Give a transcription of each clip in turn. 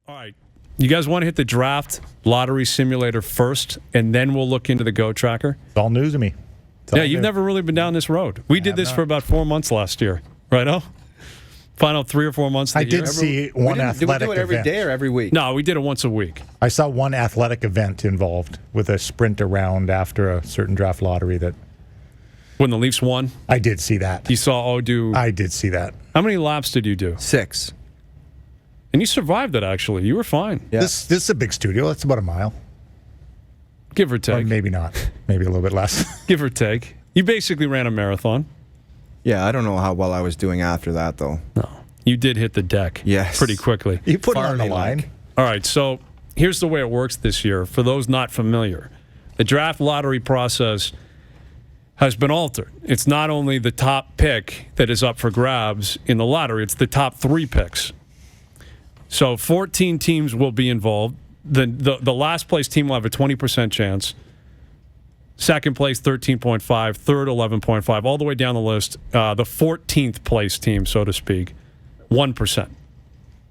All right. You guys want to hit the draft lottery simulator first, and then we'll look into the Go Tracker? It's all news to me. Yeah, you've never really been down this road. We did this for about 4 months last year, right? Final 3 or 4 months of the year. I did see one athletic event. Did we do it every day or every week? No, we did it once a week. I saw one athletic event involved with a sprint around after a certain draft lottery that... When the Leafs won? I did see that. You saw Odu? I did see that. How many laps did you do? 6. And you survived it, actually. You were fine. Yeah. This is a big studio. It's about a mile. Give or take. Or maybe not. Maybe a little bit less. Give or take. You basically ran a marathon. Yeah, I don't know how well I was doing after that, though. No. You did hit the deck pretty quickly. You put it on the line. All right, so here's the way it works this year. For those not familiar, the draft lottery process has been altered. It's not only the top pick that is up for grabs in the lottery, it's the top 3 picks. So 14 teams will be involved. The last place team will have a 20% chance. Second place, 13.5. Third, 11.5. All the way down the list. The 14th place team, so to speak, 1%.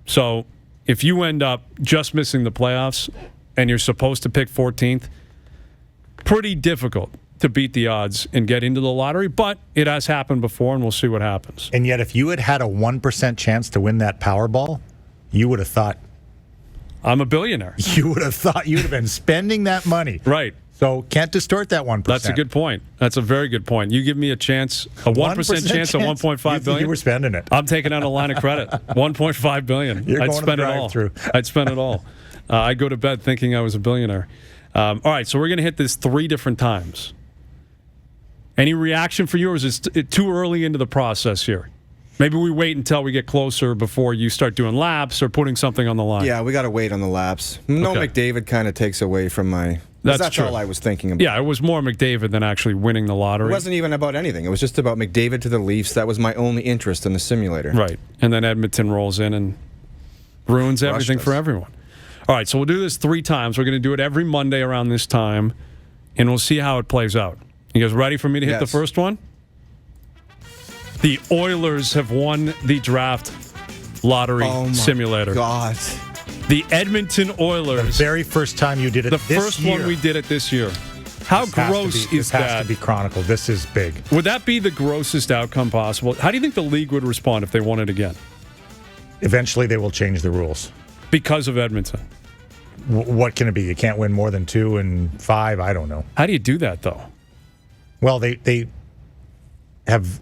So if you end up just missing the playoffs and you're supposed to pick 14th, pretty difficult to beat the odds and get into the lottery, but it has happened before, and we'll see what happens. And yet, if you had had a 1% chance to win that Powerball, you would have thought... I'm a billionaire. You would have thought you would have been spending that money. Right. So can't distort that 1%. That's a good point. That's a very good point. You give me a chance, a 1% chance at $1.5 billion. You were spending it. I'm taking out a line of credit. $1.5 billion. You're I'd going spend to it all. drive-through. I'd spend it all. I'd go to bed thinking I was a billionaire. All right, so we're going to hit this 3 different times. Any reaction for you, or is it too early into the process here? Maybe we wait until we get closer before you start doing laps or putting something on the line. Yeah, we got to wait on the laps. No, Okay. McDavid kind of takes away from my... That's true. all I was thinking about. Yeah, it was more McDavid than actually winning the lottery. It wasn't even about anything. It was just about McDavid to the Leafs. That was my only interest in the simulator. Right. And then Edmonton rolls in and ruins everything for everyone. All right, so we'll do this 3 times. We're going to do it every Monday around this time, and we'll see how it plays out. You guys ready for me to hit the first one? The Oilers have won the draft lottery simulator. God. The Edmonton Oilers. The very first time you did it this year. The first one we did it this year. How gross is that? This has to be chronicled. This is big. Would that be the grossest outcome possible? How do you think the league would respond if they won it again? Eventually, they will change the rules. Because of Edmonton. What can it be? You can't win more than 2 and 5? I don't know. How do you do that, though? Well, they have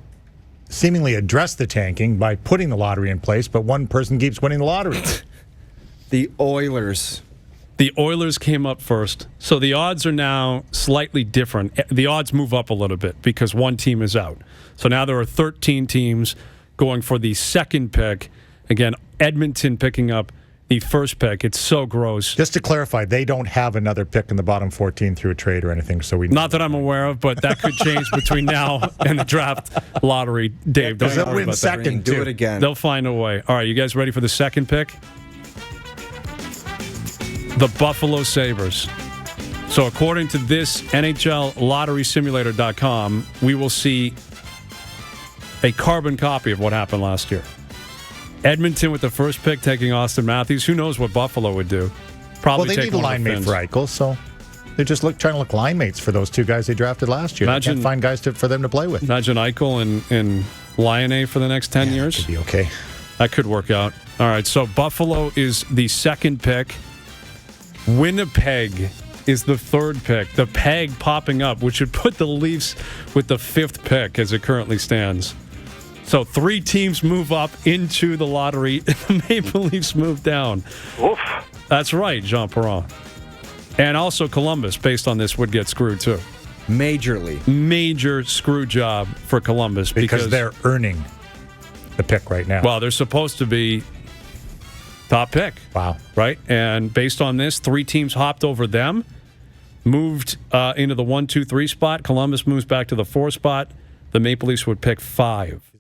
seemingly addressed the tanking by putting the lottery in place, but one person keeps winning the lottery. The Oilers. The Oilers came up first, so the odds are now slightly different. The odds move up a little bit because one team is out. So now there are 13 teams going for the second pick. Again, Edmonton picking up the first pick. It's so gross. Just to clarify, they don't have another pick in the bottom 14 through a trade or anything. So we Not that I'm aware of, but that could change between now and the draft lottery. Dave, don't they'll worry win about second, that. Do it again. They'll find a way. All right, you guys ready for the second pick? The Buffalo Sabres. So according to this NHLLotterySimulator.com, we will see a carbon copy of what happened last year. Edmonton with the first pick taking Austin Matthews. Who knows what Buffalo would do? Probably well, they need a line mate for Eichel, so they're just trying to look line mates for those 2 guys they drafted last year. They can't find guys for them to play with. Imagine Eichel and Lionel for the next 10 years. That could be okay. That could work out. All right, so Buffalo is the second pick. Winnipeg is the third pick. The peg popping up, which would put the Leafs with the 5th pick as it currently stands. So 3 teams move up into the lottery. The Maple Leafs move down. Oof. That's right, Jean Perron. And also Columbus, based on this, would get screwed too. Majorly. Major screw job for Columbus. Because they're earning the pick right now. Well, they're supposed to be top pick. Wow. Right? And based on this, 3 teams hopped over them, moved into the 1, 2, 3 spot. Columbus moves back to the 4 spot. The Maple Leafs would pick 5.